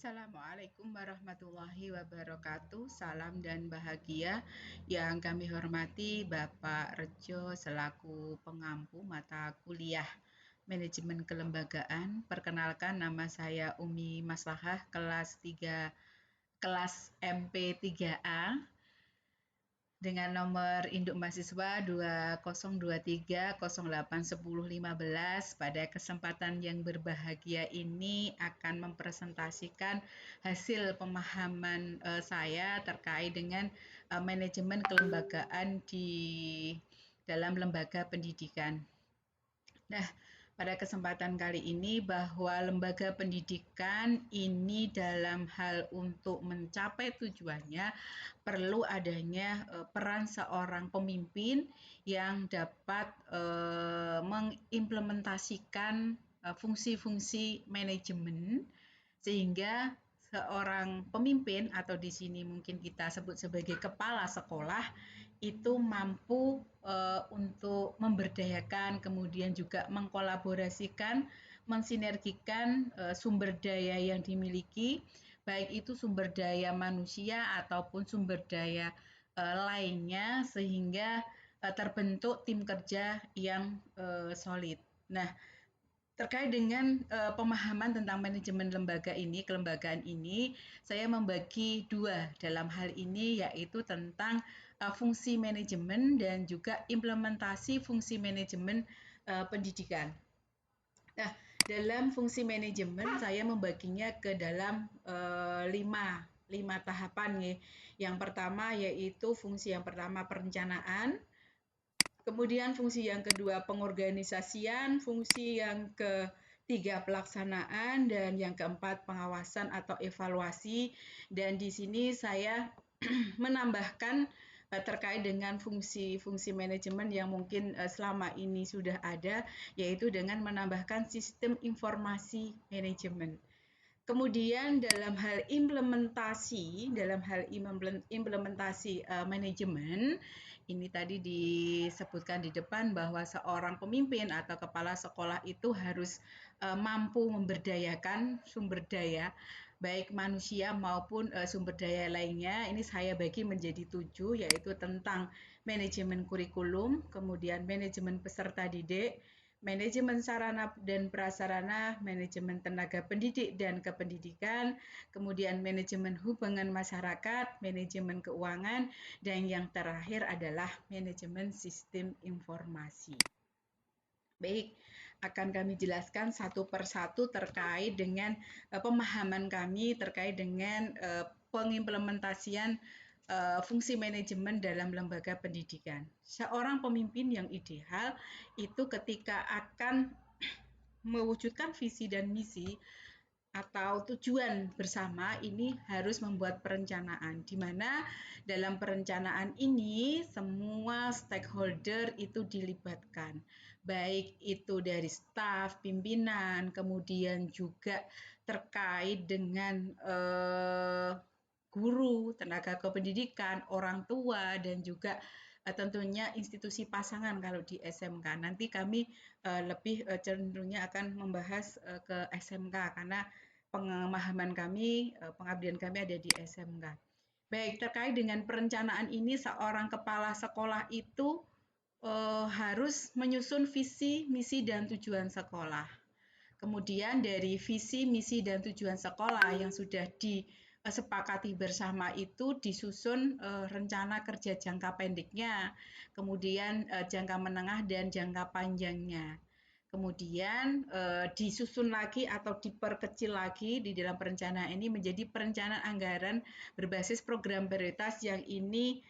Assalamualaikum warahmatullahi wabarakatuh. Salam dan bahagia yang kami hormati Bapak Rejo selaku pengampu mata kuliah Manajemen Kelembagaan. Perkenalkan, nama saya Umi Maslahah, kelas 3, kelas MP3A, dengan nomor induk mahasiswa 2023081015. Pada kesempatan yang berbahagia ini akan mempresentasikan hasil pemahaman saya terkait dengan manajemen kelembagaan di dalam lembaga pendidikan. Nah, pada kesempatan kali ini bahwa lembaga pendidikan ini dalam hal untuk mencapai tujuannya perlu adanya peran seorang pemimpin yang dapat mengimplementasikan fungsi-fungsi manajemen sehingga seorang pemimpin atau di sini mungkin kita sebut sebagai kepala sekolah itu mampu untuk memberdayakan, kemudian juga mengkolaborasikan, mensinergikan sumber daya yang dimiliki, baik itu sumber daya manusia ataupun sumber daya lainnya, sehingga terbentuk tim kerja yang solid. Nah, terkait dengan pemahaman tentang manajemen lembaga ini, kelembagaan ini, saya membagi dua dalam hal ini, yaitu tentang fungsi manajemen dan juga implementasi fungsi manajemen pendidikan. Nah, dalam fungsi manajemen saya membaginya ke dalam lima tahapan ya. Yang pertama yaitu fungsi yang pertama perencanaan, kemudian fungsi yang kedua pengorganisasian, fungsi yang ketiga pelaksanaan, dan yang keempat pengawasan atau evaluasi. Dan di sini saya menambahkan terkait dengan fungsi-fungsi manajemen yang mungkin selama ini sudah ada, yaitu dengan menambahkan sistem informasi manajemen. Kemudian dalam hal implementasi manajemen, ini tadi disebutkan di depan bahwa seorang pemimpin atau kepala sekolah itu harus mampu memberdayakan sumber daya, baik manusia maupun sumber daya lainnya. Ini saya bagi menjadi 7, yaitu tentang manajemen kurikulum, kemudian manajemen peserta didik, manajemen sarana dan prasarana, manajemen tenaga pendidik dan kependidikan, kemudian manajemen hubungan masyarakat, manajemen keuangan, dan yang terakhir adalah manajemen sistem informasi. Baik, akan kami jelaskan satu persatu terkait dengan pemahaman kami terkait dengan pengimplementasian fungsi manajemen dalam lembaga pendidikan. Seorang pemimpin yang ideal itu ketika akan mewujudkan visi dan misi atau tujuan bersama ini harus membuat perencanaan, di mana dalam perencanaan ini semua stakeholder itu dilibatkan, baik itu dari staf, pimpinan, kemudian juga terkait dengan guru, tenaga kependidikan, orang tua, dan juga tentunya institusi pasangan kalau di SMK. Nanti kami lebih cenderungnya akan membahas ke SMK karena pemahaman kami, pengabdian kami ada di SMK. Baik, terkait dengan perencanaan ini, seorang kepala sekolah itu harus menyusun visi, misi, dan tujuan sekolah. Kemudian dari visi, misi, dan tujuan sekolah yang sudah disepakati bersama itu disusun rencana kerja jangka pendeknya, kemudian jangka menengah dan jangka panjangnya. Kemudian disusun lagi atau diperkecil lagi di dalam perencanaan ini menjadi perencanaan anggaran berbasis program prioritas yang ini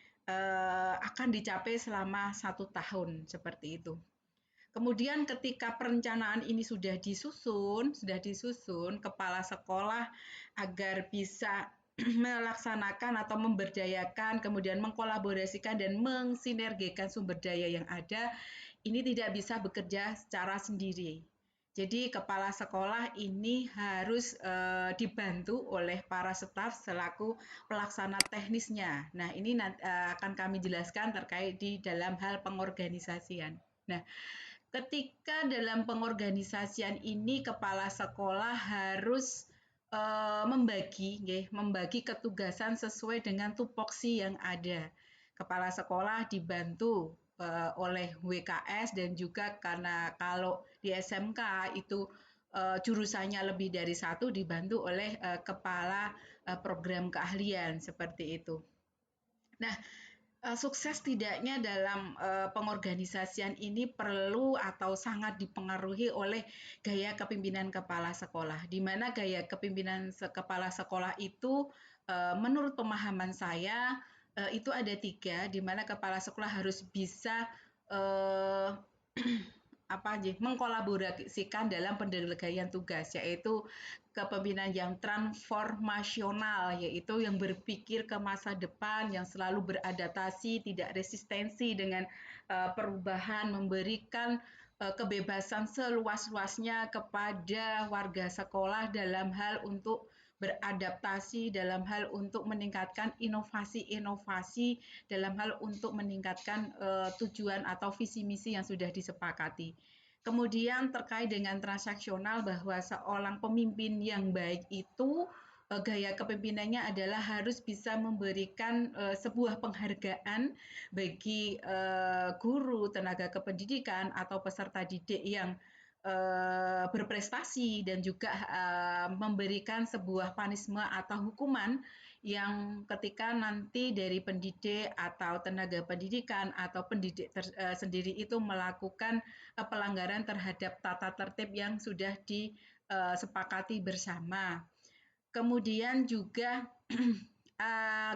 akan dicapai selama 1 tahun seperti itu. Kemudian ketika perencanaan ini sudah disusun, kepala sekolah agar bisa melaksanakan atau memberdayakan, kemudian mengkolaborasikan dan mensinergikan sumber daya yang ada, ini tidak bisa bekerja secara sendiri. Jadi kepala sekolah ini harus dibantu oleh para staf selaku pelaksana teknisnya. Nah, ini akan kami jelaskan terkait di dalam hal pengorganisasian. Nah, ketika dalam pengorganisasian ini kepala sekolah harus membagi ketugasan sesuai dengan tupoksi yang ada. Kepala sekolah dibantu oleh WKS dan juga karena kalau di SMK itu jurusannya lebih dari satu dibantu oleh kepala program keahlian seperti itu. Nah, sukses tidaknya dalam pengorganisasian ini perlu atau sangat dipengaruhi oleh gaya kepemimpinan kepala sekolah, di mana gaya kepemimpinan kepala sekolah itu menurut pemahaman saya itu ada 3, di mana kepala sekolah harus bisa eh, mengkolaborasikan dalam pendelegasian tugas, yaitu kepemimpinan yang transformasional, yaitu yang berpikir ke masa depan, yang selalu beradaptasi, tidak resistensi dengan perubahan, memberikan kebebasan seluas-luasnya kepada warga sekolah dalam hal untuk beradaptasi, dalam hal untuk meningkatkan inovasi-inovasi, dalam hal untuk meningkatkan tujuan atau visi misi yang sudah disepakati. Kemudian terkait dengan transaksional bahwa seorang pemimpin yang baik itu gaya kepemimpinannya adalah harus bisa memberikan sebuah penghargaan bagi guru, tenaga kependidikan atau peserta didik yang berprestasi dan juga memberikan sebuah punishment atau hukuman yang ketika nanti dari pendidik atau tenaga pendidikan atau pendidik sendiri itu melakukan pelanggaran terhadap tata tertib yang sudah disepakati bersama. Kemudian juga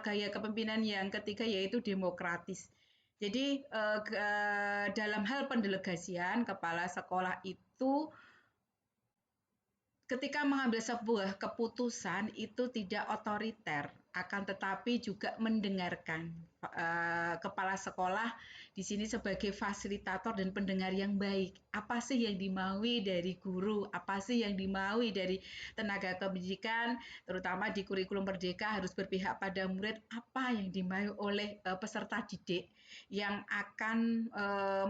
gaya kepemimpinan yang ketiga yaitu demokratis. Jadi dalam hal pendelegasian kepala sekolah itu ketika mengambil sebuah keputusan itu tidak otoriter, akan tetapi juga mendengarkan. Kepala sekolah di sini sebagai fasilitator dan pendengar yang baik. Apa sih yang dimaui dari guru? Apa sih yang dimaui dari tenaga pendidikan? Terutama di kurikulum Merdeka harus berpihak pada murid. Apa yang dimaui oleh peserta didik yang akan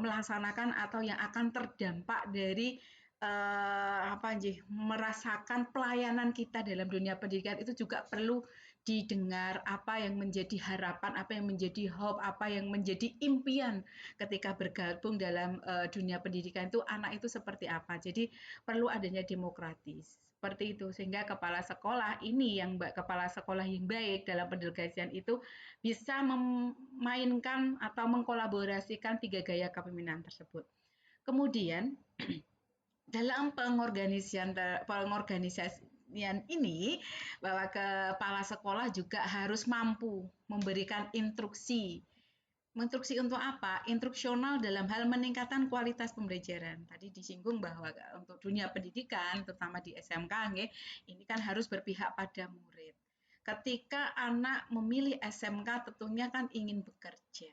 melaksanakan atau yang akan terdampak dari merasakan pelayanan kita dalam dunia pendidikan itu juga perlu didengar apa yang menjadi harapan, apa yang menjadi hope, apa yang menjadi impian ketika bergabung dalam dunia pendidikan itu anak itu seperti apa. Jadi perlu adanya demokratis. Seperti itu sehingga kepala sekolah ini yang kepala sekolah yang baik dalam pendelegasian itu bisa memainkan atau mengkolaborasikan 3 gaya kepemimpinan tersebut. Kemudian dalam pengorganisasian ini bahwa kepala sekolah juga harus mampu memberikan instruksi. Instruksi untuk apa? Instruksional dalam hal meningkatkan kualitas pembelajaran. Tadi disinggung bahwa untuk dunia pendidikan, terutama di SMK, ini kan harus berpihak pada murid. Ketika anak memilih SMK, tentunya kan ingin bekerja.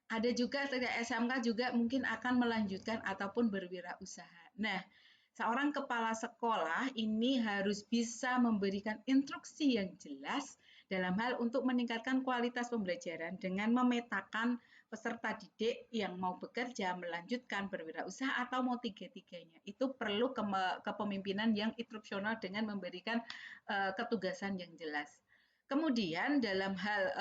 Ada juga SMK juga mungkin akan melanjutkan ataupun berwirausaha. Nah, seorang kepala sekolah ini harus bisa memberikan instruksi yang jelas dalam hal untuk meningkatkan kualitas pembelajaran dengan memetakan peserta didik yang mau bekerja, melanjutkan, berwirausaha, atau mau tiga-tiganya. Itu perlu kepemimpinan yang instruksional dengan memberikan ketugasan yang jelas. Kemudian dalam hal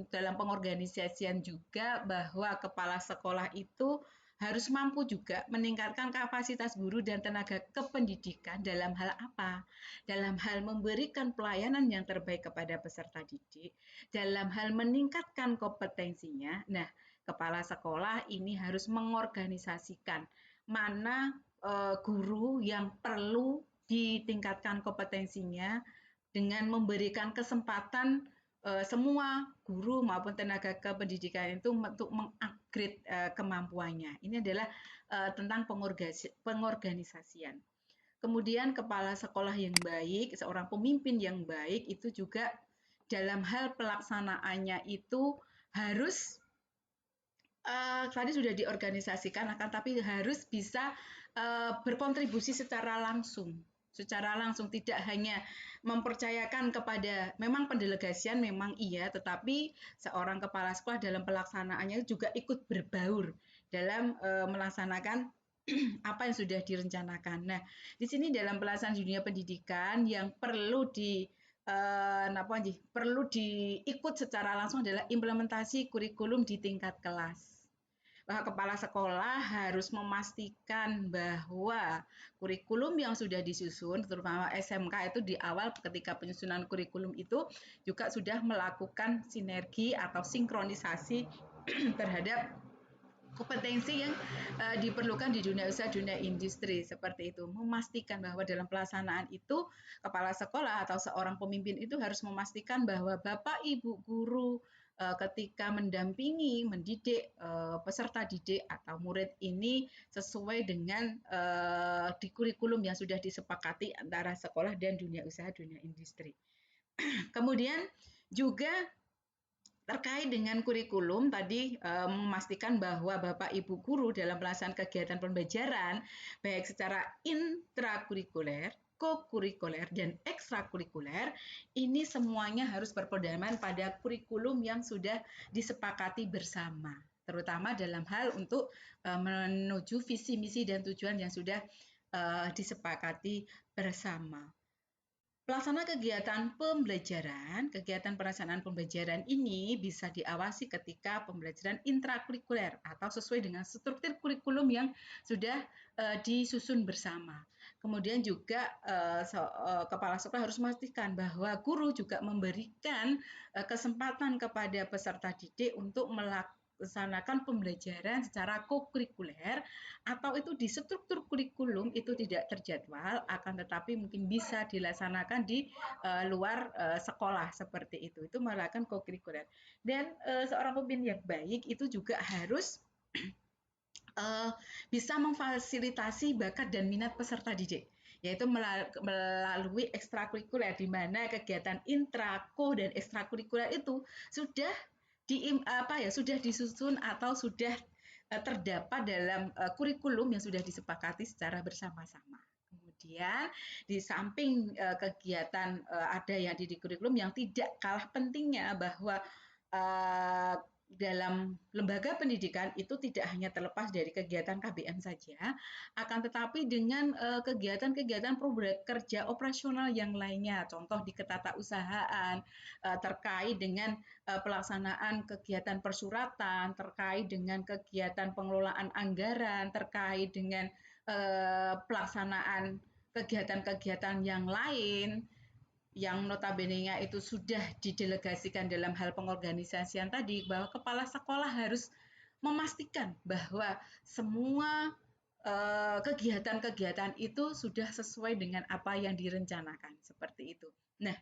dalam pengorganisasian juga bahwa kepala sekolah itu harus mampu juga meningkatkan kapasitas guru dan tenaga kependidikan dalam hal apa? Dalam hal memberikan pelayanan yang terbaik kepada peserta didik, dalam hal meningkatkan kompetensinya. Nah, kepala sekolah ini harus mengorganisasikan mana guru yang perlu ditingkatkan kompetensinya, dengan memberikan kesempatan semua guru maupun tenaga kependidikan itu untuk mengupgrade kemampuannya. Ini adalah tentang pengorganisasian. Kemudian kepala sekolah yang baik, seorang pemimpin yang baik itu juga dalam hal pelaksanaannya itu harus tadi sudah diorganisasikan, akan tapi harus bisa berkontribusi secara langsung tidak hanya mempercayakan kepada memang pendelegasian memang iya, tetapi seorang kepala sekolah dalam pelaksanaannya juga ikut berbaur dalam melaksanakan apa yang sudah direncanakan. Nah, di sini dalam pelaksanaan dunia pendidikan yang perlu diikut secara langsung adalah implementasi kurikulum di tingkat kelas. Bahwa kepala sekolah harus memastikan bahwa kurikulum yang sudah disusun, terutama SMK itu di awal ketika penyusunan kurikulum itu juga sudah melakukan sinergi atau sinkronisasi terhadap kompetensi yang diperlukan di dunia usaha, dunia industri seperti itu. Memastikan bahwa dalam pelaksanaan itu kepala sekolah atau seorang pemimpin itu harus memastikan bahwa Bapak Ibu guru ketika mendampingi, mendidik peserta didik atau murid ini sesuai dengan di kurikulum yang sudah disepakati antara sekolah dan dunia usaha, dunia industri. Kemudian juga terkait dengan kurikulum tadi memastikan bahwa Bapak Ibu guru dalam pelaksanaan kegiatan pembelajaran baik secara intrakurikuler, kokurikuler dan ekstrakurikuler ini semuanya harus berpedoman pada kurikulum yang sudah disepakati bersama, terutama dalam hal untuk menuju visi misi dan tujuan yang sudah disepakati bersama. Pelaksana kegiatan pelaksanaan pembelajaran ini bisa diawasi ketika pembelajaran intrakurikuler atau sesuai dengan struktur kurikulum yang sudah disusun bersama. Kemudian juga kepala sekolah harus memastikan bahwa guru juga memberikan kesempatan kepada peserta didik untuk melaksanakan pembelajaran secara kokurikuler atau itu di struktur kurikulum itu tidak terjadwal, akan tetapi mungkin bisa dilaksanakan di luar sekolah seperti itu. Itu melakukan kokurikuler. Dan seorang pemimpin yang baik itu juga harus bisa memfasilitasi bakat dan minat peserta didik, yaitu melalui ekstrakurikuler, di mana kegiatan intra, ko, dan ekstrakurikuler itu sudah sudah disusun atau sudah terdapat dalam kurikulum yang sudah disepakati secara bersama-sama. Kemudian di samping kegiatan ada yang di kurikulum yang tidak kalah pentingnya bahwa dalam lembaga pendidikan itu tidak hanya terlepas dari kegiatan KBM saja, akan tetapi dengan kegiatan-kegiatan kerja operasional yang lainnya, contoh di ketatausahaan terkait dengan pelaksanaan kegiatan persuratan, terkait dengan kegiatan pengelolaan anggaran, terkait dengan pelaksanaan kegiatan-kegiatan yang lain yang notabene-nya itu sudah didelegasikan dalam hal pengorganisasian tadi, bahwa kepala sekolah harus memastikan bahwa semua kegiatan-kegiatan itu sudah sesuai dengan apa yang direncanakan, seperti itu. Nah,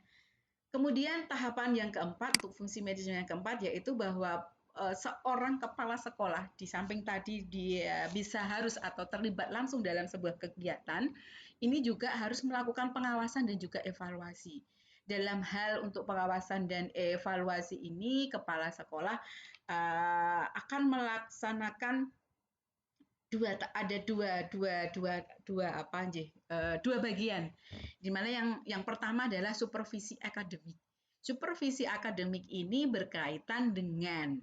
kemudian tahapan yang keempat untuk fungsi manajemen yang keempat yaitu bahwa seorang kepala sekolah di samping tadi dia bisa harus atau terlibat langsung dalam sebuah kegiatan, ini juga harus melakukan pengawasan dan juga evaluasi. Dalam hal untuk pengawasan dan evaluasi ini, kepala sekolah akan melaksanakan dua bagian, di mana yang pertama adalah supervisi akademik. Supervisi akademik ini berkaitan dengan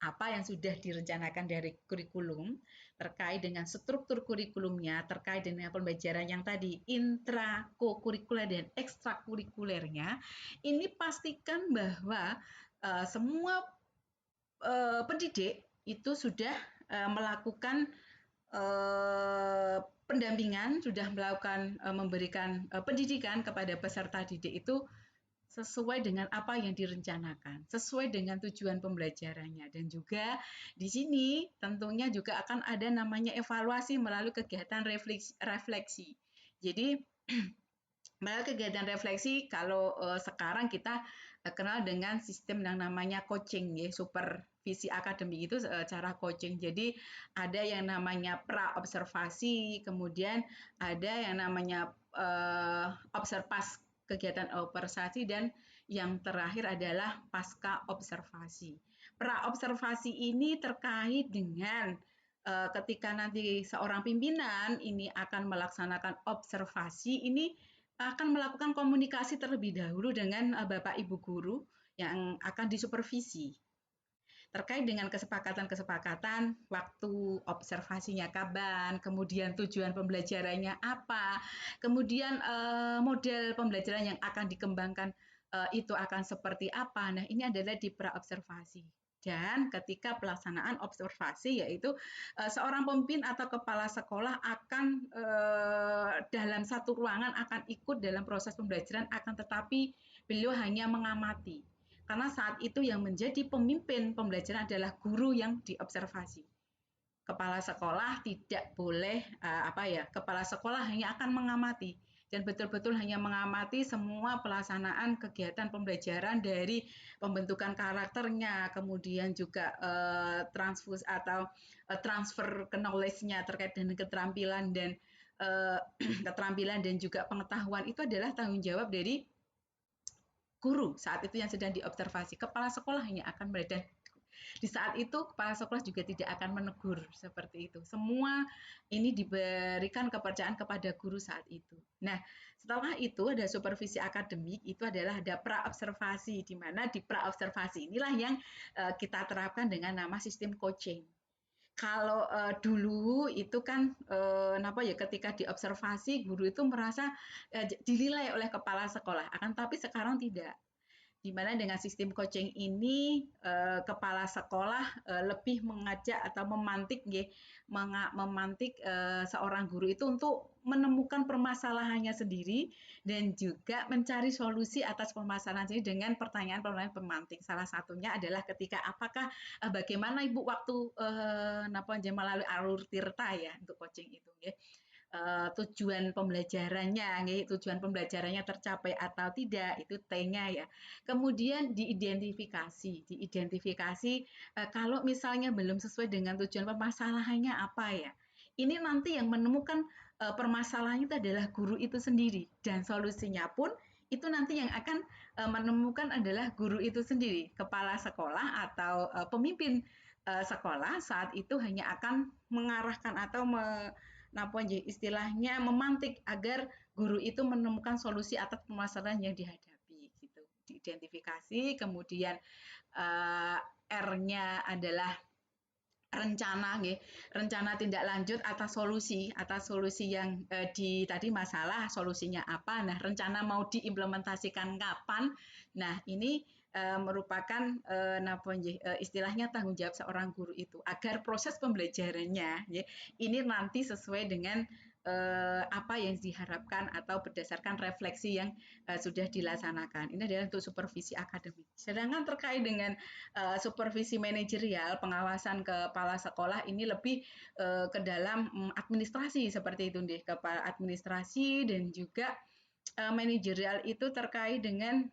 apa yang sudah direncanakan dari kurikulum, terkait dengan struktur kurikulumnya, terkait dengan pembelajaran yang tadi intra, kokurikuler dan ekstrakurikulernya. Ini pastikan bahwa semua pendidik itu sudah melakukan pendampingan, sudah melakukan memberikan pendidikan kepada peserta didik itu sesuai dengan apa yang direncanakan, sesuai dengan tujuan pembelajarannya. Dan juga di sini tentunya juga akan ada namanya evaluasi melalui kegiatan refleksi. Jadi melalui kegiatan refleksi, kalau sekarang kita kenal dengan sistem yang namanya coaching, ya, supervisi akademik itu cara coaching. Jadi ada yang namanya pra-observasi, kemudian ada yang namanya observasi, kegiatan observasi, dan yang terakhir adalah pasca observasi. Pra-observasi ini terkait dengan ketika nanti seorang pimpinan ini akan melaksanakan observasi, ini akan melakukan komunikasi terlebih dahulu dengan Bapak Ibu guru yang akan disupervisi. terkait dengan kesepakatan-kesepakatan waktu observasinya kapan, kemudian tujuan pembelajarannya apa, kemudian model pembelajaran yang akan dikembangkan itu akan seperti apa. Nah, ini adalah di pra-observasi. Dan ketika pelaksanaan observasi, yaitu seorang pemimpin atau kepala sekolah akan dalam satu ruangan akan ikut dalam proses pembelajaran, akan tetapi beliau hanya mengamati. Karena saat itu yang menjadi pemimpin pembelajaran adalah guru yang diobservasi. Kepala sekolah tidak boleh kepala sekolah hanya akan mengamati dan betul-betul hanya mengamati semua pelaksanaan kegiatan pembelajaran dari pembentukan karakternya, kemudian juga transfer ke knowledge-nya terkait dengan keterampilan dan keterampilan dan juga pengetahuan itu adalah tanggung jawab dari guru saat itu yang sedang diobservasi. Kepala sekolah hanya akan melihat, dan di saat itu kepala sekolah juga tidak akan menegur seperti itu. Semua ini diberikan kepercayaan kepada guru saat itu. Nah, setelah itu ada supervisi akademik, itu adalah ada pra-observasi, di mana di pra-observasi inilah yang kita terapkan dengan nama sistem coaching. Kalau dulu itu kan ketika diobservasi guru itu merasa dinilai oleh kepala sekolah, akan tapi sekarang tidak. Di mana dengan sistem coaching ini kepala sekolah lebih mengajak atau memantik seorang guru itu untuk menemukan permasalahannya sendiri dan juga mencari solusi atas permasalahan sendiri dengan pertanyaan-pertanyaan pemantik. Salah satunya adalah ketika apakah bagaimana Ibu waktu melalui alur tirta ya untuk coaching itu ya. Tujuan pembelajarannya tercapai atau tidak, itu T-nya ya. Kemudian diidentifikasi kalau misalnya belum sesuai dengan tujuan permasalahannya apa ya. Ini nanti yang menemukan permasalahannya itu adalah guru itu sendiri, dan solusinya pun itu nanti yang akan menemukan adalah guru itu sendiri. Kepala sekolah atau pemimpin sekolah saat itu hanya akan mengarahkan atau istilahnya memantik agar guru itu menemukan solusi atas permasalahan yang dihadapi gitu. Diidentifikasi, kemudian R-nya adalah rencana tindak lanjut atas solusi yang tadi masalah, solusinya apa. Nah, rencana mau diimplementasikan kapan. Nah, ini merupakan istilahnya tanggung jawab seorang guru itu agar proses pembelajarannya ini nanti sesuai dengan apa yang diharapkan atau berdasarkan refleksi yang sudah dilaksanakan. Ini adalah untuk supervisi akademik. Sedangkan terkait dengan supervisi manajerial, pengawasan kepala sekolah ini lebih ke dalam administrasi seperti itu deh, kepala administrasi dan juga manajerial itu terkait dengan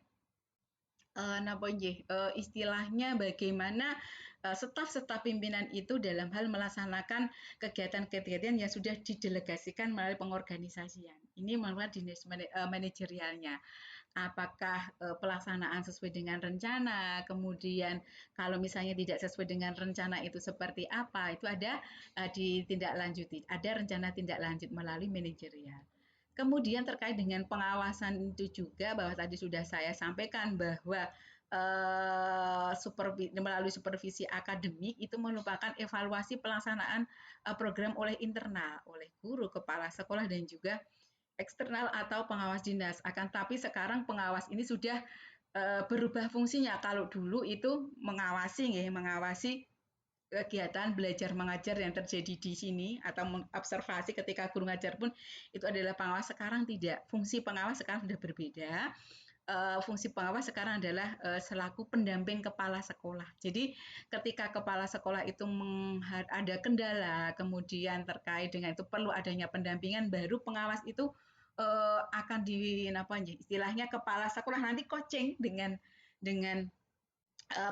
istilahnya bagaimana staf-staf pimpinan itu dalam hal melaksanakan kegiatan-kegiatan yang sudah didelegasikan melalui pengorganisasian. Ini merupakan dinas manajerialnya. Apakah pelaksanaan sesuai dengan rencana, kemudian kalau misalnya tidak sesuai dengan rencana itu seperti apa, itu ada ditindaklanjuti, ada rencana tindak lanjut melalui manajerial. Kemudian terkait dengan pengawasan itu juga bahwa tadi sudah saya sampaikan bahwa melalui supervisi akademik itu merupakan evaluasi pelaksanaan program oleh internal, oleh guru, kepala sekolah dan juga eksternal atau pengawas dinas. Akan tapi sekarang pengawas ini sudah berubah fungsinya. Kalau dulu itu mengawasi kegiatan belajar mengajar yang terjadi di sini atau mengobservasi ketika guru ngajar pun itu adalah pengawas. Sekarang tidak. Fungsi pengawas sekarang sudah berbeda. Fungsi pengawas sekarang adalah selaku pendamping kepala sekolah. Jadi ketika kepala sekolah itu ada kendala, kemudian terkait dengan itu perlu adanya pendampingan, baru pengawas itu akan istilahnya kepala sekolah nanti coaching dengan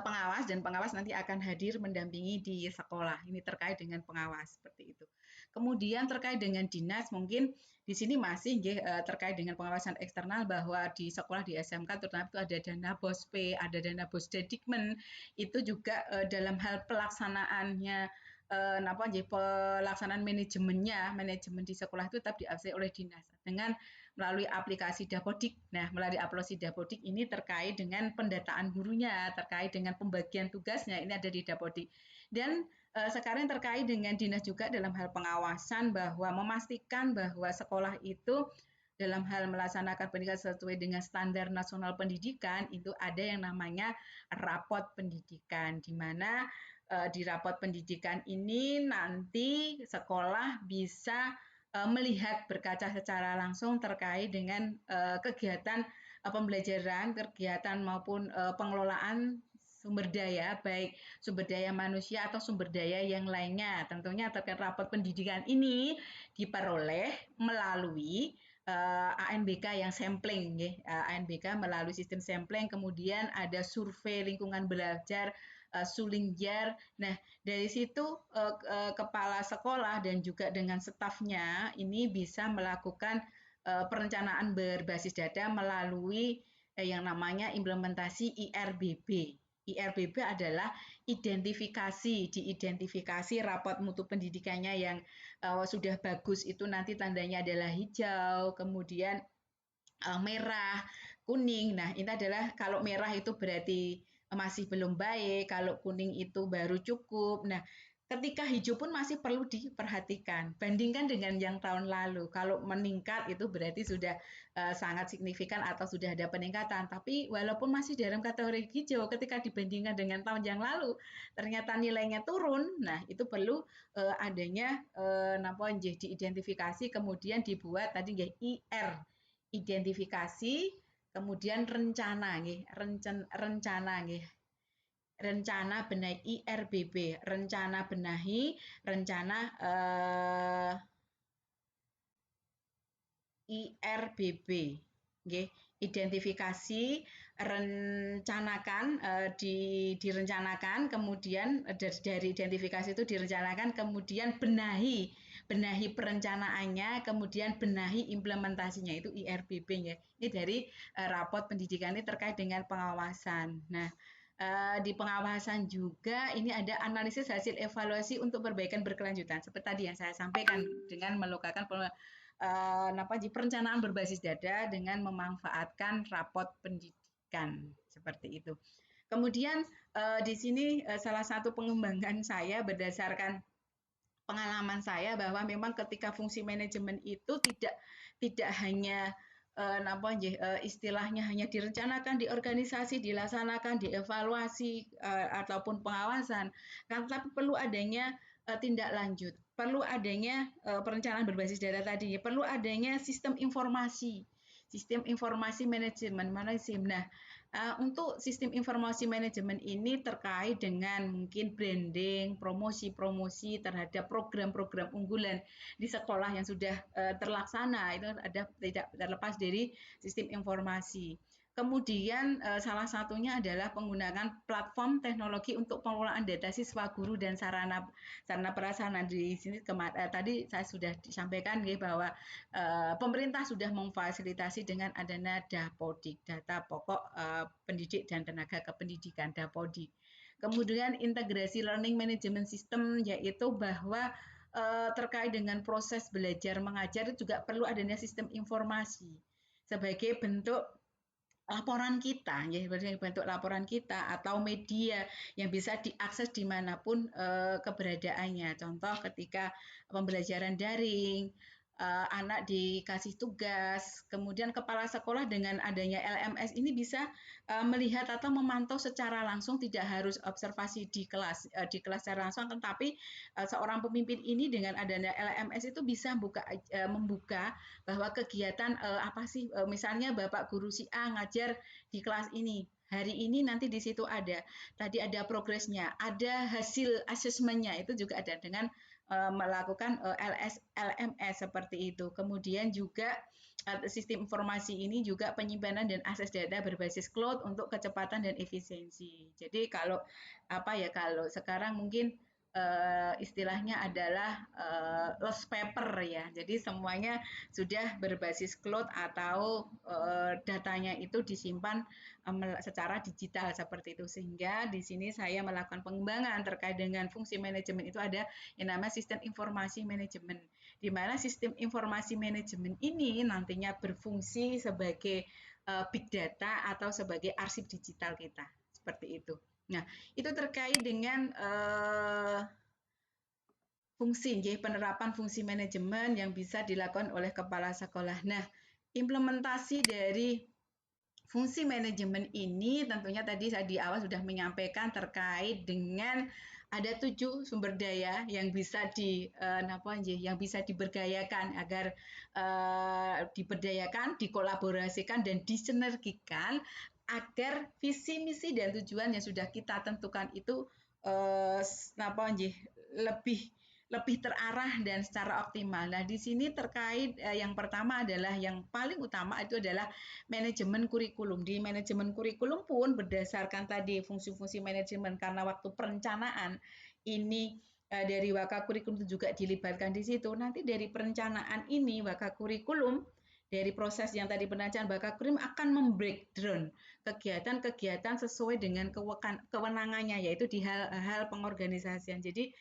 pengawas, dan pengawas nanti akan hadir mendampingi di sekolah. Ini terkait dengan pengawas seperti itu. Kemudian terkait dengan dinas, mungkin di sini masih terkait dengan pengawasan eksternal, bahwa di sekolah di SMK terutama itu ada dana BOSP, ada dana Bosdedikmen, itu juga dalam hal pelaksanaannya pelaksanaan manajemen di sekolah itu tetap diawasi oleh dinas dengan melalui aplikasi Dapodik. Nah, melalui aplikasi Dapodik ini terkait dengan pendataan gurunya, terkait dengan pembagian tugasnya, ini ada di Dapodik. Dan sekarang terkait dengan dinas juga dalam hal pengawasan bahwa memastikan bahwa sekolah itu dalam hal melaksanakan pendidikan sesuai dengan standar nasional pendidikan itu ada yang namanya rapot pendidikan, di mana di rapot pendidikan ini nanti sekolah bisa melihat berkaca secara langsung terkait dengan kegiatan pembelajaran, kegiatan maupun pengelolaan sumber daya, baik sumber daya manusia atau sumber daya yang lainnya. Tentunya terkait rapot pendidikan ini diperoleh melalui ANBK yang sampling, ANBK melalui sistem sampling, kemudian ada survei lingkungan belajar, Sulingjar. Nah, dari situ kepala sekolah dan juga dengan stafnya ini bisa melakukan perencanaan berbasis data melalui yang namanya implementasi IRBB. IRBB adalah diidentifikasi rapot mutu pendidikannya yang sudah bagus itu nanti tandanya adalah hijau, kemudian merah, kuning. Nah, ini adalah kalau merah itu berarti masih belum baik, kalau kuning itu baru cukup. Nah, ketika hijau pun masih perlu diperhatikan. Bandingkan dengan yang tahun lalu. Kalau meningkat itu berarti sudah sangat signifikan atau sudah ada peningkatan. Tapi walaupun masih dalam kategori hijau, ketika dibandingkan dengan tahun yang lalu, ternyata nilainya turun. Nah, itu perlu adanya diidentifikasi kemudian dibuat tadi IR, identifikasi, kemudian rencana rencana benahi IRBB, rencana benahi, rencana IRBB, identifikasi, rencanakan, direncanakan, kemudian dari identifikasi itu direncanakan, kemudian benahi perencanaannya, kemudian benahi implementasinya, itu IRBB ya. Ini dari rapot pendidikan ini terkait dengan pengawasan. Nah, di pengawasan juga ini ada analisis hasil evaluasi untuk perbaikan berkelanjutan seperti tadi yang saya sampaikan dengan melakukan perencanaan berbasis data dengan memanfaatkan rapot pendidikan seperti itu. Kemudian di sini salah satu pengembangan saya berdasarkan pengalaman saya bahwa memang ketika fungsi manajemen itu tidak hanya istilahnya hanya direncanakan, diorganisasi, dilaksanakan, dievaluasi ataupun pengawasan, tapi perlu adanya tindak lanjut, perlu adanya perencanaan berbasis data tadi, perlu adanya sistem informasi manajemen. Nah, untuk sistem informasi manajemen ini terkait dengan mungkin branding, promosi terhadap program-program unggulan di sekolah yang sudah terlaksana, itu ada tidak terlepas dari sistem informasi. Kemudian salah satunya adalah penggunaan platform teknologi untuk pengelolaan data siswa, guru, dan sarana prasarana. Di sini tadi saya sudah disampaikan bahwa pemerintah sudah memfasilitasi dengan adanya Dapodik, data pokok pendidik dan tenaga kependidikan, Dapodik. Kemudian integrasi learning management system, yaitu bahwa terkait dengan proses belajar mengajar itu juga perlu adanya sistem informasi sebagai bentuk laporan kita, ya, bentuk laporan kita atau media yang bisa diakses dimanapun keberadaannya. Contoh ketika pembelajaran daring, anak dikasih tugas, kemudian kepala sekolah dengan adanya LMS ini bisa melihat atau memantau secara langsung, tidak harus observasi di kelas secara langsung, tetapi seorang pemimpin ini dengan adanya LMS itu bisa membuka bahwa kegiatan apa sih, misalnya Bapak guru si A ngajar di kelas ini, hari ini nanti di situ ada, tadi ada progresnya, ada hasil asesmennya, itu juga ada dengan melakukan LMS seperti itu. Kemudian juga sistem informasi ini juga penyimpanan dan akses data berbasis cloud untuk kecepatan dan efisiensi. Jadi kalau sekarang mungkin istilahnya adalah lost paper ya. Jadi semuanya sudah berbasis cloud atau datanya itu disimpan secara digital seperti itu. Sehingga di sini saya melakukan pengembangan terkait dengan fungsi manajemen itu ada yang namanya sistem informasi manajemen, di mana sistem informasi manajemen ini nantinya berfungsi sebagai big data atau sebagai arsip digital kita seperti itu. Nah, itu terkait dengan fungsi, penerapan fungsi manajemen yang bisa dilakukan oleh kepala sekolah. Nah, implementasi dari fungsi manajemen ini tentunya tadi saya di awal sudah menyampaikan terkait dengan ada 7 sumber daya yang bisa yang bisa diberdayakan agar diberdayakan, dikolaborasikan dan disinergikan agar visi misi dan tujuan yang sudah kita tentukan itu lebih lebih terarah dan secara optimal. Nah, di sini terkait yang pertama adalah yang paling utama itu adalah manajemen kurikulum. Di manajemen kurikulum pun berdasarkan tadi fungsi-fungsi manajemen karena waktu perencanaan ini dari waka kurikulum itu juga dilibatkan di situ. Nanti dari perencanaan ini waka kurikulum dari proses yang tadi perencanaan waka kurikulum akan membreakdown kegiatan-kegiatan sesuai dengan kewenangannya yaitu di hal-hal pengorganisasian. Jadi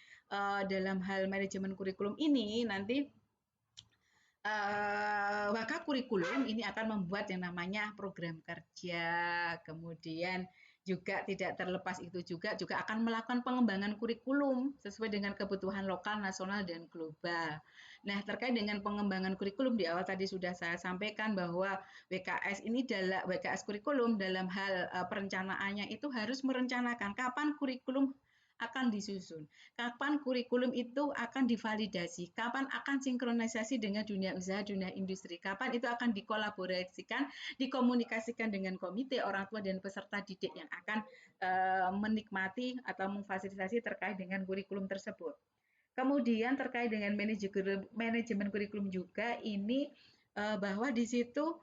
dalam hal manajemen kurikulum ini nanti waka kurikulum ini akan membuat yang namanya program kerja, kemudian juga tidak terlepas itu juga akan melakukan pengembangan kurikulum sesuai dengan kebutuhan lokal, nasional, dan global. Nah, terkait dengan pengembangan kurikulum di awal tadi sudah saya sampaikan bahwa WKS kurikulum dalam hal perencanaannya itu harus merencanakan kapan kurikulum akan disusun, kapan kurikulum itu akan divalidasi, kapan akan sinkronisasi dengan dunia usaha, dunia industri, kapan itu akan dikolaborasikan, dikomunikasikan dengan komite orang tua dan peserta didik yang akan menikmati atau memfasilitasi terkait dengan kurikulum tersebut. Kemudian terkait dengan manajemen kurikulum juga ini bahwa di situ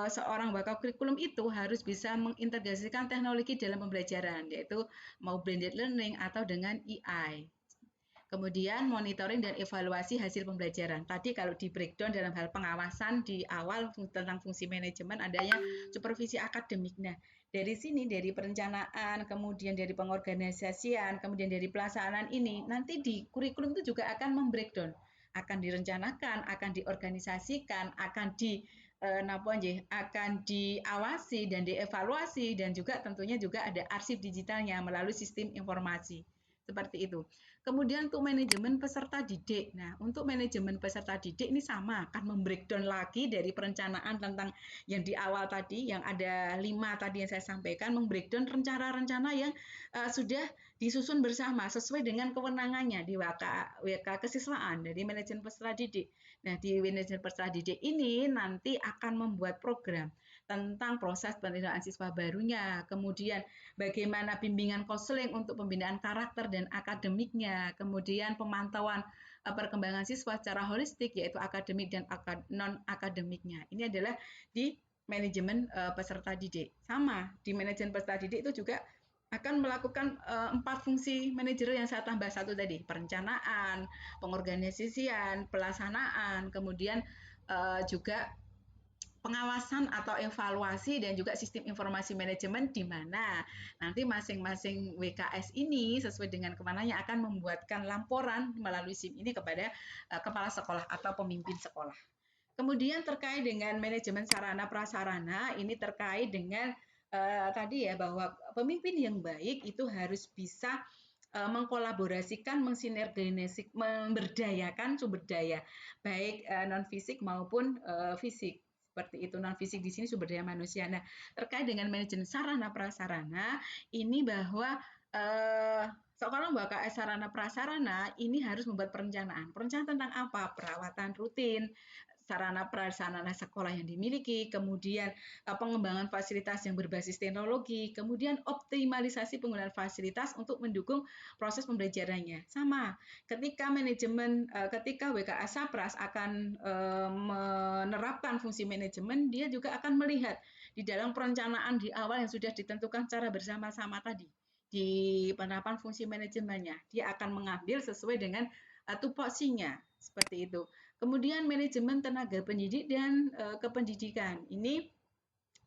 seorang bakal kurikulum itu harus bisa mengintegrasikan teknologi dalam pembelajaran, yaitu mau blended learning atau dengan AI. Kemudian monitoring dan evaluasi hasil pembelajaran. Tadi kalau di breakdown dalam hal pengawasan di awal tentang fungsi manajemen adanya supervisi akademik. Nah, dari sini dari perencanaan, kemudian dari pengorganisasian, kemudian dari pelaksanaan ini nanti di kurikulum itu juga akan membreakdown, akan direncanakan, akan diorganisasikan, akan diawasi dan dievaluasi dan juga tentunya juga ada arsip digitalnya melalui sistem informasi. Seperti itu. Kemudian untuk manajemen peserta didik. Nah, untuk manajemen peserta didik ini sama, akan membreakdown lagi dari perencanaan tentang yang di awal tadi, yang ada 5 tadi yang saya sampaikan, membreakdown rencana-rencana yang sudah disusun bersama sesuai dengan kewenangannya di WK kesiswaan dari manajemen peserta didik. Nah, di manajemen peserta didik ini nanti akan membuat program tentang proses penerimaan siswa barunya, kemudian bagaimana bimbingan konseling untuk pembinaan karakter dan akademiknya, kemudian pemantauan perkembangan siswa secara holistik yaitu akademik dan non akademiknya. Ini adalah di manajemen peserta didik. Sama di manajemen peserta didik itu juga akan melakukan 4 fungsi manajer yang saya tambah satu tadi, perencanaan, pengorganisasian, pelaksanaan, kemudian juga pengawasan atau evaluasi dan juga sistem informasi manajemen di mana nanti masing-masing WKS ini sesuai dengan kemananya akan membuatkan laporan melalui SIM ini kepada kepala sekolah atau pemimpin sekolah. Kemudian terkait dengan manajemen sarana prasarana ini terkait dengan tadi ya bahwa pemimpin yang baik itu harus bisa mengkolaborasikan, mensinerginisik, memberdayakan sumber daya baik non fisik maupun fisik. Seperti itu, non fisik di sini sumber daya manusia. Nah, terkait dengan manajemen sarana prasarana ini bahwa seorang BKS sarana prasarana ini harus membuat perencanaan. Perencanaan tentang apa? Perawatan rutin, sarana prasarana sekolah yang dimiliki, kemudian pengembangan fasilitas yang berbasis teknologi, kemudian optimalisasi penggunaan fasilitas untuk mendukung proses pembelajarannya. Sama, ketika ketika WKS Sapras akan menerapkan fungsi manajemen, dia juga akan melihat di dalam perencanaan di awal yang sudah ditentukan secara bersama-sama tadi di penerapan fungsi manajemennya. Dia akan mengambil sesuai dengan tupoksinya seperti itu. Kemudian manajemen tenaga pendidik dan kependidikan. Ini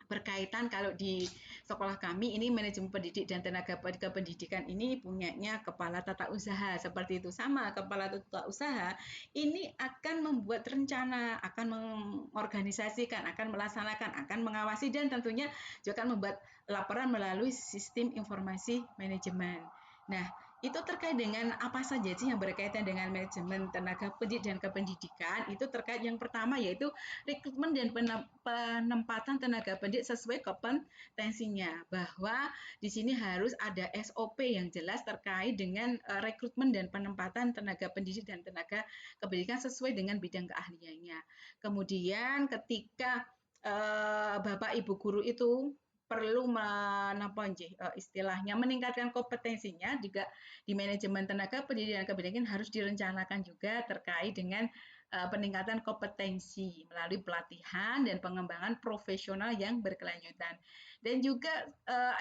berkaitan kalau di sekolah kami ini manajemen pendidik dan tenaga kependidikan ini punyanya kepala tata usaha seperti itu. Sama kepala tata usaha ini akan membuat rencana, akan mengorganisasikan, akan melaksanakan, akan mengawasi dan tentunya juga akan membuat laporan melalui sistem informasi manajemen. Nah, itu terkait dengan apa saja sih yang berkaitan dengan manajemen tenaga pendidik dan kependidikan. Itu terkait yang pertama yaitu rekrutmen dan penempatan tenaga pendidik sesuai kompetensinya, bahwa di sini harus ada SOP yang jelas terkait dengan rekrutmen dan penempatan tenaga pendidik dan tenaga kependidikan sesuai dengan bidang keahliannya. Kemudian ketika Bapak Ibu guru itu perlu istilahnya meningkatkan kompetensinya juga di manajemen tenaga pendidikan dan kependidikan harus direncanakan juga terkait dengan peningkatan kompetensi melalui pelatihan dan pengembangan profesional yang berkelanjutan. Dan juga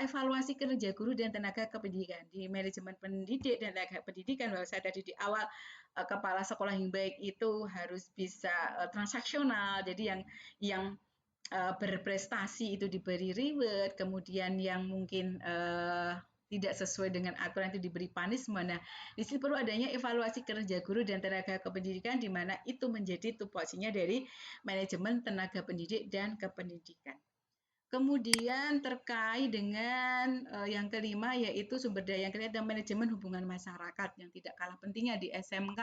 evaluasi kinerja guru dan tenaga kependidikan. Di manajemen pendidik dan tenaga pendidikan, bahwa saya tadi di awal, kepala sekolah yang baik itu harus bisa transaksional, jadi yang berprestasi itu diberi reward, kemudian yang mungkin tidak sesuai dengan aturan itu diberi punishment. Nah, di sini perlu adanya evaluasi kerja guru dan tenaga kependidikan di mana itu menjadi tupoksinya dari manajemen tenaga pendidik dan kependidikan. Kemudian terkait dengan yang kelima yaitu sumber daya yang kelima dan manajemen hubungan masyarakat yang tidak kalah pentingnya di SMK.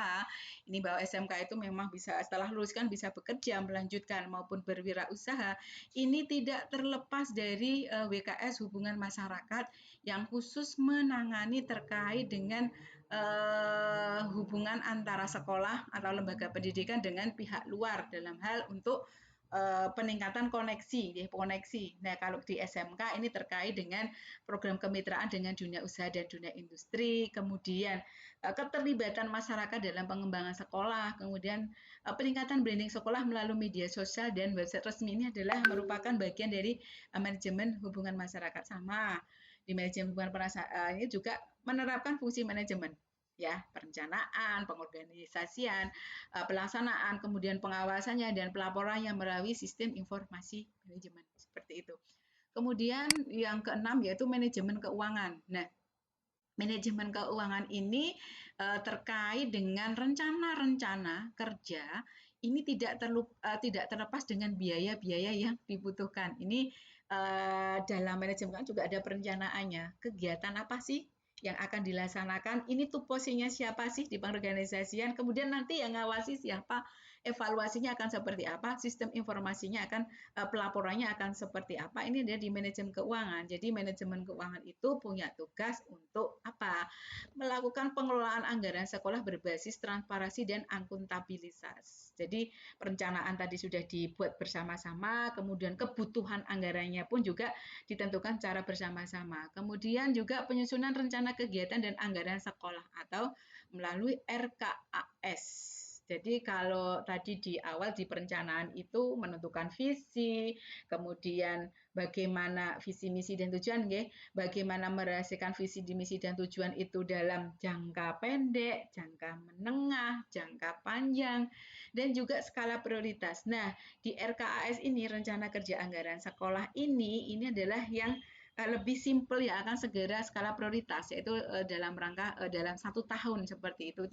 Ini bahwa SMK itu memang bisa setelah lulus kan bisa bekerja, melanjutkan maupun berwirausaha. Ini tidak terlepas dari WKS hubungan masyarakat yang khusus menangani terkait dengan hubungan antara sekolah atau lembaga pendidikan dengan pihak luar dalam hal untuk peningkatan koneksi. Nah, kalau di SMK ini terkait dengan program kemitraan dengan dunia usaha dan dunia industri, kemudian keterlibatan masyarakat dalam pengembangan sekolah, kemudian peningkatan branding sekolah melalui media sosial dan website resmi ini adalah merupakan bagian dari manajemen hubungan masyarakat. Sama di manajemen hubungan masyarakat ini juga menerapkan fungsi manajemen, ya, perencanaan, pengorganisasian, pelaksanaan, kemudian pengawasannya dan pelaporannya melalui sistem informasi manajemen seperti itu. Kemudian yang keenam yaitu manajemen keuangan. Nah, manajemen keuangan ini terkait dengan rencana-rencana kerja ini tidak terlepas dengan biaya-biaya yang dibutuhkan. Ini dalam manajemen juga ada perencanaannya. Kegiatan apa sih yang akan dilaksanakan? Ini tupoksinya siapa sih di pengorganisasian? Kemudian nanti yang ngawasi siapa? Evaluasinya akan seperti apa? Sistem informasinya akan pelaporannya akan seperti apa? Ini ada di manajemen keuangan. Jadi manajemen keuangan itu punya tugas untuk apa? Melakukan pengelolaan anggaran sekolah berbasis transparansi dan akuntabilitas. Jadi perencanaan tadi sudah dibuat bersama-sama, kemudian kebutuhan anggarannya pun juga ditentukan secara bersama-sama. Kemudian juga penyusunan rencana kegiatan dan anggaran sekolah atau melalui RKAS. Jadi kalau tadi di awal di perencanaan itu menentukan visi, kemudian bagaimana visi misi dan tujuan, bagaimana merahasiakan visi misi dan tujuan itu dalam jangka pendek, jangka menengah, jangka panjang, dan juga skala prioritas. Nah, di RKAS ini rencana kerja anggaran sekolah ini adalah yang lebih simpel ya, akan segera skala prioritas, yaitu dalam rangka dalam 1 tahun seperti itu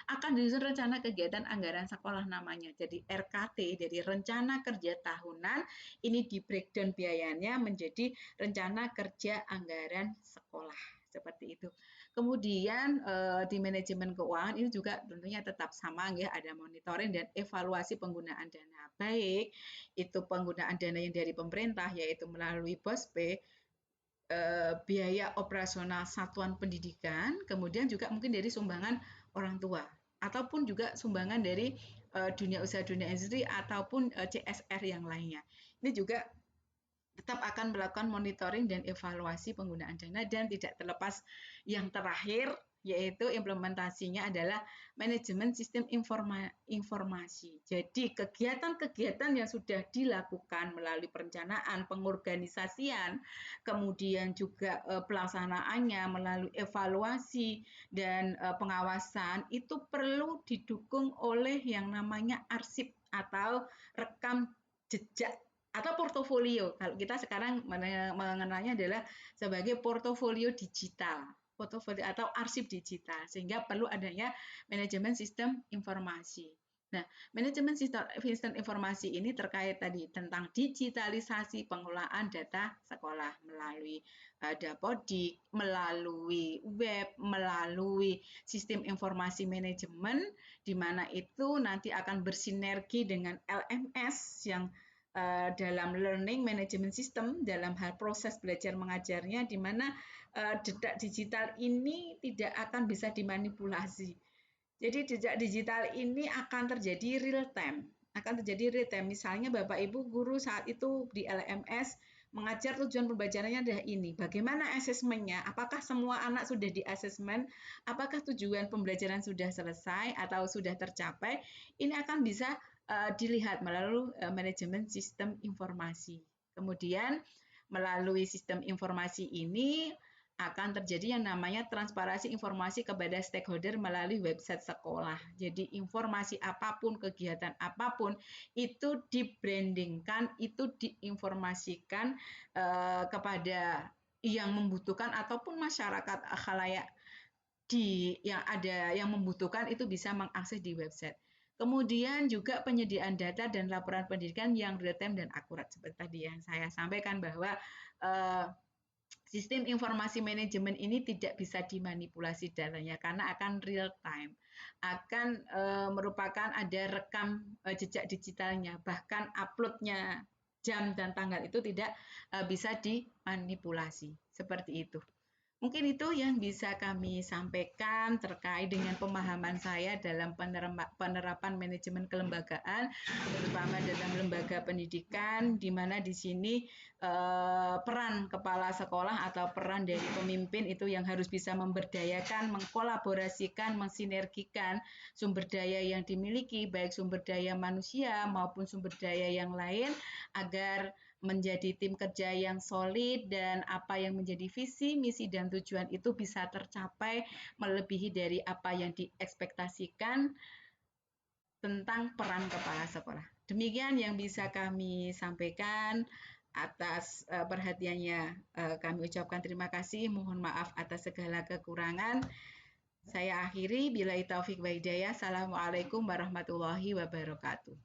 akan disusun rencana kegiatan anggaran sekolah namanya. Jadi RKT, jadi rencana kerja tahunan, ini di breakdown biayanya menjadi rencana kerja anggaran sekolah seperti itu. Kemudian di manajemen keuangan ini juga tentunya tetap sama ya, ada monitoring dan evaluasi penggunaan dana, baik itu penggunaan dana yang dari pemerintah yaitu melalui BOSP, biaya operasional satuan pendidikan, kemudian juga mungkin dari sumbangan orang tua ataupun juga sumbangan dari dunia usaha dunia industri ataupun CSR yang lainnya. Ini juga tetap akan melakukan monitoring dan evaluasi penggunaan dana dan tidak terlepas yang terakhir yaitu implementasinya adalah manajemen sistem informasi. Jadi kegiatan-kegiatan yang sudah dilakukan melalui perencanaan, pengorganisasian, kemudian juga pelaksanaannya melalui evaluasi dan pengawasan itu perlu didukung oleh yang namanya arsip atau rekam jejak atau portofolio. Kalau kita sekarang mengenalnya adalah sebagai portofolio digital, portofolio atau arsip digital, sehingga perlu adanya manajemen sistem informasi. Nah, manajemen sistem informasi ini terkait tadi tentang digitalisasi pengelolaan data sekolah melalui Dapodik, melalui web, melalui sistem informasi manajemen, di mana itu nanti akan bersinergi dengan LMS yang dalam learning management system dalam hal proses belajar mengajarnya, di mana jejak digital ini tidak akan bisa dimanipulasi. Jadi jejak digital ini akan terjadi real time, Misalnya Bapak Ibu guru saat itu di LMS mengajar tujuan pembelajarannya adalah ini. Bagaimana asesmennya? Apakah semua anak sudah di asesmen? Apakah tujuan pembelajaran sudah selesai atau sudah tercapai? Ini akan bisa dilihat melalui manajemen sistem informasi. Kemudian melalui sistem informasi ini akan terjadi yang namanya transparansi informasi kepada stakeholder melalui website sekolah. Jadi informasi apapun, kegiatan apapun itu dibrandingkan, itu diinformasikan kepada yang membutuhkan ataupun masyarakat khalayak yang membutuhkan itu bisa mengakses di website. Kemudian juga penyediaan data dan laporan pendidikan yang real time dan akurat seperti tadi yang saya sampaikan bahwa sistem informasi manajemen ini tidak bisa dimanipulasi datanya karena akan real time, akan merupakan ada rekam jejak digitalnya, bahkan uploadnya jam dan tanggal itu tidak bisa dimanipulasi seperti itu. Mungkin itu yang bisa kami sampaikan terkait dengan pemahaman saya dalam penerapan manajemen kelembagaan, terutama dalam lembaga pendidikan, di mana di sini peran kepala sekolah atau peran dari pemimpin itu yang harus bisa memberdayakan, mengkolaborasikan, mensinergikan sumber daya yang dimiliki, baik sumber daya manusia maupun sumber daya yang lain, agar menjadi tim kerja yang solid dan apa yang menjadi visi, misi, dan tujuan itu bisa tercapai melebihi dari apa yang diekspektasikan tentang peran kepala sekolah. Demikian yang bisa kami sampaikan. Atas perhatiannya kami ucapkan terima kasih. Mohon maaf atas segala kekurangan. Saya akhiri. Billahi taufik wa hidayah. Assalamualaikum warahmatullahi wabarakatuh.